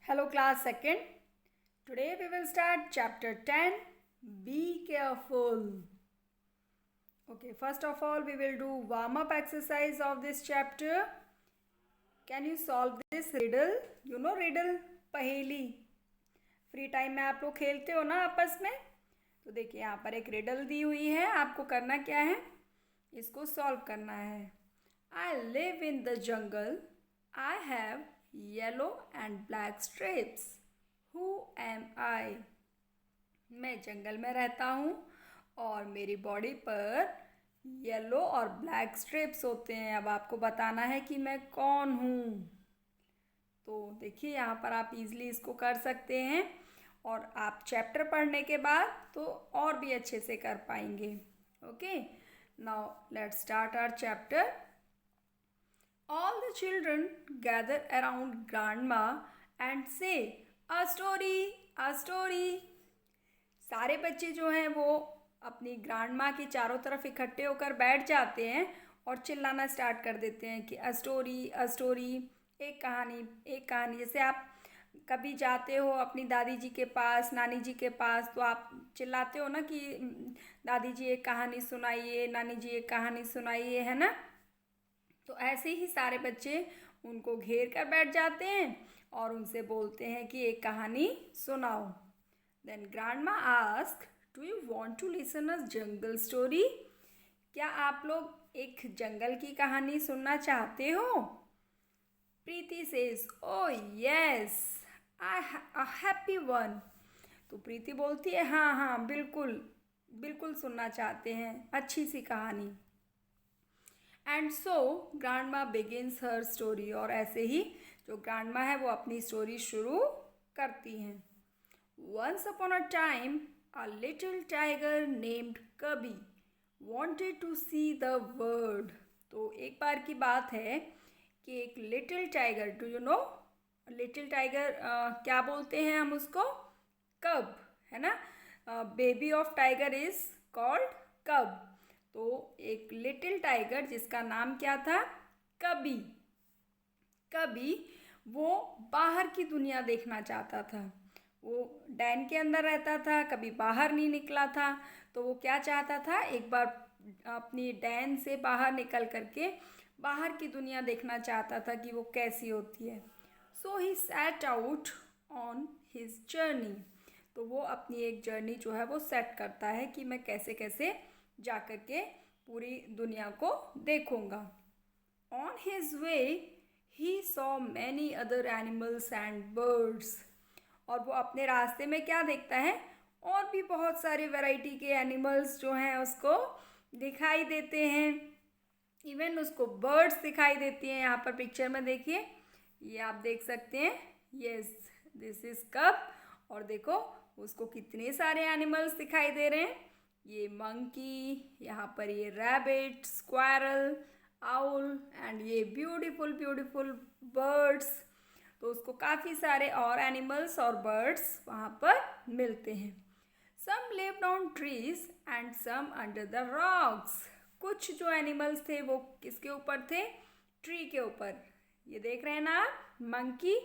Hello, class second. Today we will start chapter 10. Be careful. Okay, first of all, we will do warm up exercise of this chapter. Can you solve this riddle? You know riddle? पहेली. Free time में आप लोग खेलते हो ना आपस में. तो देखिए यहाँ पर एक रिडल दी हुई है. आपको करना क्या है? इसको सॉल्व करना है. I live in the jungle. I have yellow and black stripes. Who am I? मैं जंगल में रहता हूँ और मेरी बॉडी पर येलो और ब्लैक स्ट्रिप्स होते हैं. अब आपको बताना है कि मैं कौन हूँ. तो देखिए यहाँ पर आप इजीली इसको कर सकते हैं और आप चैप्टर पढ़ने के बाद तो और भी अच्छे से कर पाएंगे. Okay, now let's start our chapter. All the children gather around grandma and say, "A story, a story." सारे बच्चे जो हैं वो अपनी ग्रांडमा के चारों तरफ इकट्ठे होकर बैठ जाते हैं और चिल्लाना स्टार्ट कर देते हैं कि अ स्टोरी, एक कहानी, एक कहानी. जैसे आप कभी जाते हो अपनी दादी जी के पास, नानी जी के पास, तो आप चिल्लाते हो ना कि दादी जी एक कहानी सुनाइए, नानी जी एक कहानी सुनाइए, है ना. तो ऐसे ही सारे बच्चे उनको घेर कर बैठ जाते हैं और उनसे बोलते हैं कि एक कहानी सुनाओ. Then grandma ask, do you want to listen a jungle story? क्या आप लोग एक जंगल की कहानी सुनना चाहते हो? Preeti says, oh yes, I a happy one. तो प्रीति बोलती है हाँ हाँ बिल्कुल बिल्कुल सुनना चाहते हैं, अच्छी सी कहानी. And so grandma begins her story. और ऐसे ही जो ग्रैंडमा है वो अपनी स्टोरी शुरू करती हैं. Once upon a time a little tiger named Kabi wanted to see the world. तो एक बार की बात है कि एक little tiger, do you know little tiger क्या बोलते हैं हम उसको? कब, है ना. Baby of tiger is called cub. तो एक लिटिल टाइगर जिसका नाम क्या था? कबी. कबी वो बाहर की दुनिया देखना चाहता था. वो डैन के अंदर रहता था, कभी बाहर नहीं निकला था. तो वो क्या चाहता था? एक बार अपनी डैन से बाहर निकल करके बाहर की दुनिया देखना चाहता था कि वो कैसी होती है. So he set out on his journey. तो वो अपनी एक जर्नी जो है वो सेट करता है कि मैं कैसे कैसे जा कर के पूरी दुनिया को देखूंगा. On his way he saw many other animals and birds. और वो अपने रास्ते में क्या देखता है? और भी बहुत सारे वैरायटी के एनिमल्स जो हैं उसको दिखाई देते हैं. इवन उसको बर्ड्स दिखाई देती हैं. यहाँ पर पिक्चर में देखिए, ये आप देख सकते हैं. Yes, this is cup. और देखो उसको कितने सारे एनिमल्स दिखाई दे रहे हैं. ये मंकी, यहाँ पर ये रैबिट, स्क्वायरल, आउल एंड ये ब्यूटीफुल ब्यूटीफुल बर्ड्स. तो उसको काफ़ी सारे और एनिमल्स और बर्ड्स वहाँ पर मिलते हैं. Some lived on trees and some under the rocks. कुछ जो एनिमल्स थे वो किसके ऊपर थे? ट्री के ऊपर. ये देख रहे हैं ना आप, मंकी.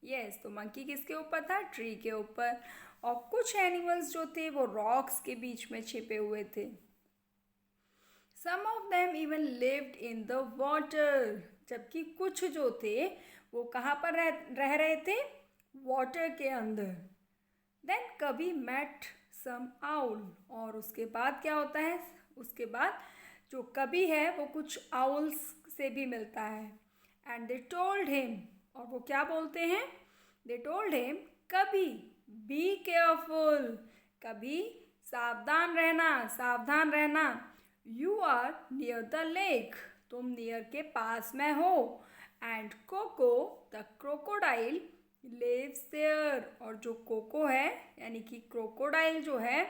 यस, तो मंकी किसके ऊपर था? ट्री के ऊपर. और कुछ एनिमल्स जो थे वो रॉक्स के बीच में छिपे हुए थे. Some of them even lived in the water. जबकि कुछ जो थे वो कहाँ पर रह रहे थे? वाटर के अंदर. देन कभी मेट सम आउल. और उसके बाद क्या होता है? उसके बाद जो कभी है वो कुछ आउल्स से भी मिलता है. And they told him. और वो क्या बोलते हैं? They told him, Kabi be careful. Kabi सावधान रहना, सावधान रहना. You are near the lake. तुम नियर के पास में हो. And Koko the crocodile lives there. और जो कोको है यानी कि क्रोकोडाइल जो है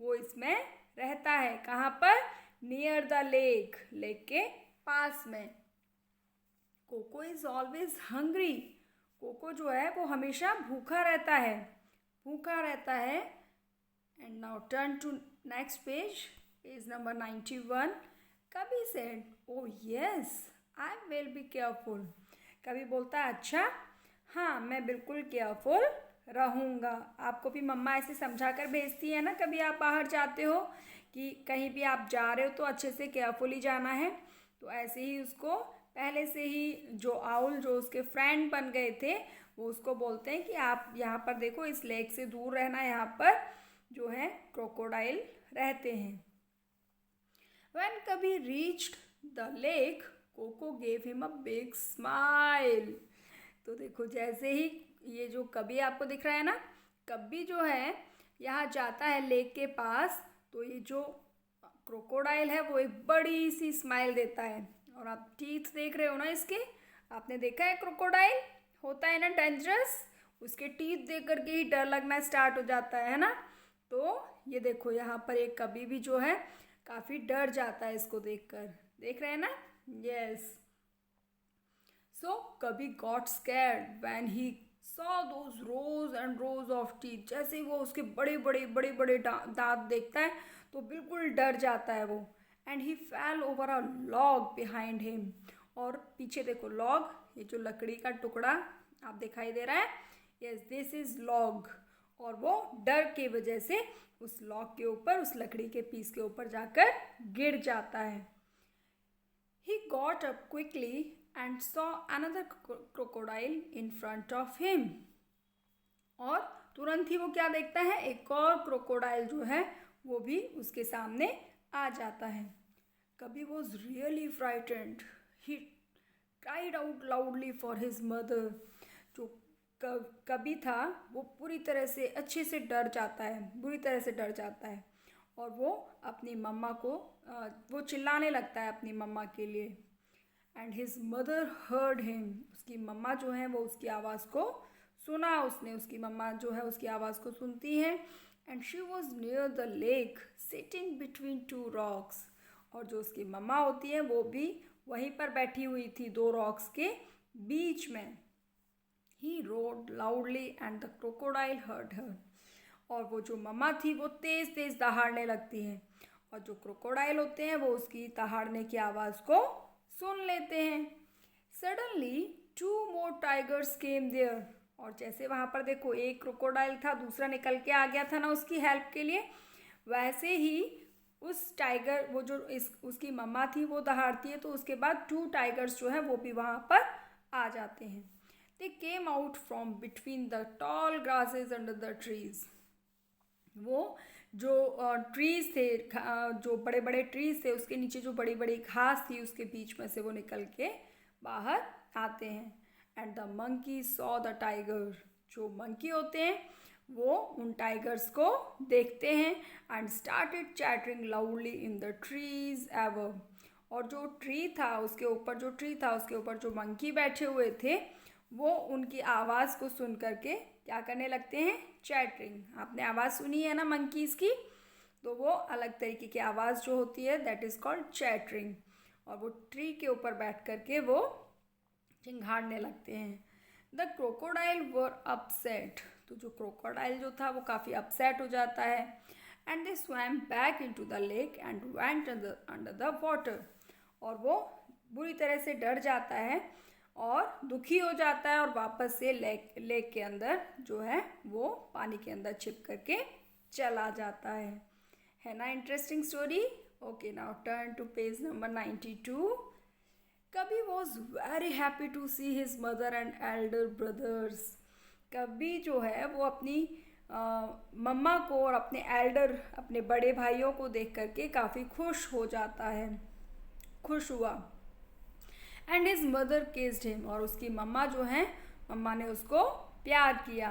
वो इसमें रहता है. कहाँ पर? नियर द लेक, लेक के पास में. Koko is always hungry. Koko जो है वो हमेशा भूखा रहता है, भूखा रहता है. And now turn to next page, page number 91. Kabi said, oh yes, I will be careful. Kabi बोलता है अच्छा हाँ, मैं बिल्कुल केयरफुल रहूँगा। आपको भी मम्मा ऐसे समझा कर भेजती है ना, कभी आप बाहर जाते हो कि कहीं भी आप जा रहे हो तो अच्छे से केयरफुली जाना है। तो ऐसे ही उसको पहले से ही जो आउल जो उसके फ्रेंड बन गए थे वो उसको बोलते हैं कि आप यहाँ पर देखो, इस लेक से दूर रहना, यहाँ पर जो है क्रोकोडाइल रहते हैं। When कभी reached the lake, Koko gave him a big smile. तो देखो जैसे ही ये जो कभी आपको दिख रहा है ना, कभी जो है यहाँ जाता है लेक के पास, तो ये जो क्रोकोडाइल है वो एक बड़ी सी स्माइल देता है। और आप टीथ देख रहे हो ना इसके, आपने देखा है क्रोकोडाइल होता है ना डेंजरस, उसके टीथ देख करके ही डर लगना स्टार्ट हो जाता है ना। तो ये देखो यहाँ पर एक कभी भी जो है काफ़ी डर जाता है इसको देखकर, देख रहे हैं ना। Yes, so Kabi got scared when he saw those rows and rows of teeth. जैसे ही वो उसके बड़े बड़े दांत देखता है तो बिल्कुल डर जाता है वो। And he fail over a log behind him. और पीछे देखो लॉग, ये जो लकड़ी का टुकड़ा आप दिखाई दे रहा है, यस दिस इज लॉग। और वो डर के वजह से उस लॉग के ऊपर, उस लकड़ी के पीस के ऊपर जाकर गिर जाता है। He got up quickly and saw another crocodile in front of him. और तुरंत ही वो क्या देखता है, एक और क्रोकोडाइल जो है वो भी उसके सामने आ जाता है। कभी was really frightened. He cried out loudly for his mother. जो कभी था वो पूरी तरह से अच्छे से डर जाता है, बुरी तरह से डर जाता है, और वो अपनी मम्मा को वो चिल्लाने लगता है अपनी मम्मा के लिए। And his mother heard him. उसकी मम्मा जो है वो उसकी आवाज़ को सुना, उसने उसकी मम्मा जो है उसकी आवाज़ को सुनती है। And she was near the lake sitting between two rocks. और जो उसकी मम्मा होती है वो भी वहीं पर बैठी हुई थी, दो रॉक्स के बीच में। He roared loudly and the crocodile heard her. और वो जो मम्मा थी वो तेज़ तेज़ दहाड़ने लगती है, और जो क्रोकोडाइल होते हैं वो उसकी दहाड़ने की आवाज़ को सुन लेते हैं। Suddenly 2 more tigers came there. और जैसे वहाँ पर देखो एक क्रोकोडाइल था, दूसरा निकल के आ गया था ना उसकी हेल्प के लिए, वैसे ही उस टाइगर, वो जो उसकी मम्मा थी वो दहाड़ती है, तो उसके बाद 2 टाइगर्स जो है वो भी वहाँ पर आ जाते हैं। They came out from between the tall grasses under the trees. वो जो ट्रीज थे, जो बड़े बड़े ट्रीज थे उसके नीचे जो बड़ी बड़ी घास थी उसके बीच में से वो निकल के बाहर आते हैं। And the monkey saw the tiger. जो मंकी होते हैं वो उन टाइगर्स को देखते हैं। And started chattering loudly in the trees ever. और जो ट्री था उसके ऊपर जो मंकी बैठे हुए थे वो उनकी आवाज़ को सुन करके क्या करने लगते हैं, चैटरिंग। आपने आवाज़ सुनी है ना मंकीज़ की, तो वो अलग तरीके की आवाज़ जो होती है दैट इज़ कॉल्ड चैटरिंग। और वो ट्री के ऊपर बैठ करके वो चिंघाड़ने लगते हैं। The crocodile were upset. तो जो क्रोकोडाइल जो था वो काफ़ी अपसेट हो जाता है। And they swum back into the lake and went under the water. और वो बुरी तरह से डर जाता है और दुखी हो जाता है और वापस से लेक के अंदर जो है वो पानी के अंदर छिप करके चला जाता है ना। Interesting story. Okay, now turn to page number 92. Kabi was very happy to see his mother and elder brothers. Kabi जो है वो अपनी मम्मा को और अपने बड़े भाइयों को देख करके काफ़ी खुश हो जाता है, खुश हुआ। And his mother kissed him. और उसकी मम्मा जो है, मम्मा ने उसको प्यार किया।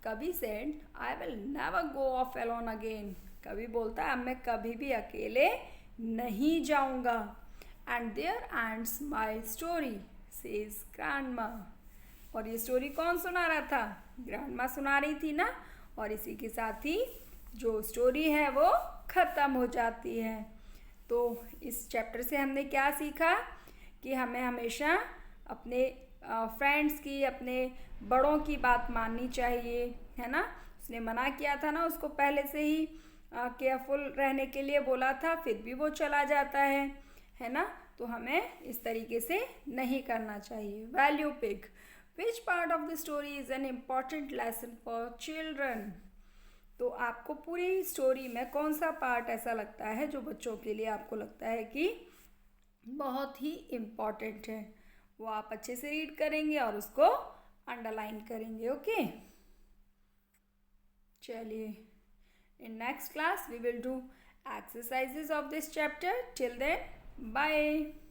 Kabi said I will never go off alone again. Kabi बोलता है अब मैं कभी भी अकेले नहीं जाऊंगा। And there ends my story says grandma. और ये स्टोरी कौन सुना रहा था, ग्रैंडमा सुना रही थी ना। और इसी के साथ ही जो स्टोरी है वो ख़त्म हो जाती है। तो इस चैप्टर से हमने क्या सीखा कि हमें हमेशा अपने फ्रेंड्स की, अपने बड़ों की बात माननी चाहिए, है ना। उसने मना किया था ना, उसको पहले से ही केयरफुल रहने के लिए बोला था, फिर भी वो चला जाता है ना। तो हमें इस तरीके से नहीं करना चाहिए। Value pig. Which part of the story is an important lesson for children. तो आपको पूरी स्टोरी में कौन सा पार्ट ऐसा लगता है जो बच्चों के लिए आपको लगता है कि बहुत ही इम्पॉर्टेंट है, वो आप अच्छे से रीड करेंगे और उसको अंडरलाइन करेंगे। ओके, चलिए, in next class we will do exercises of this chapter. Till then, bye.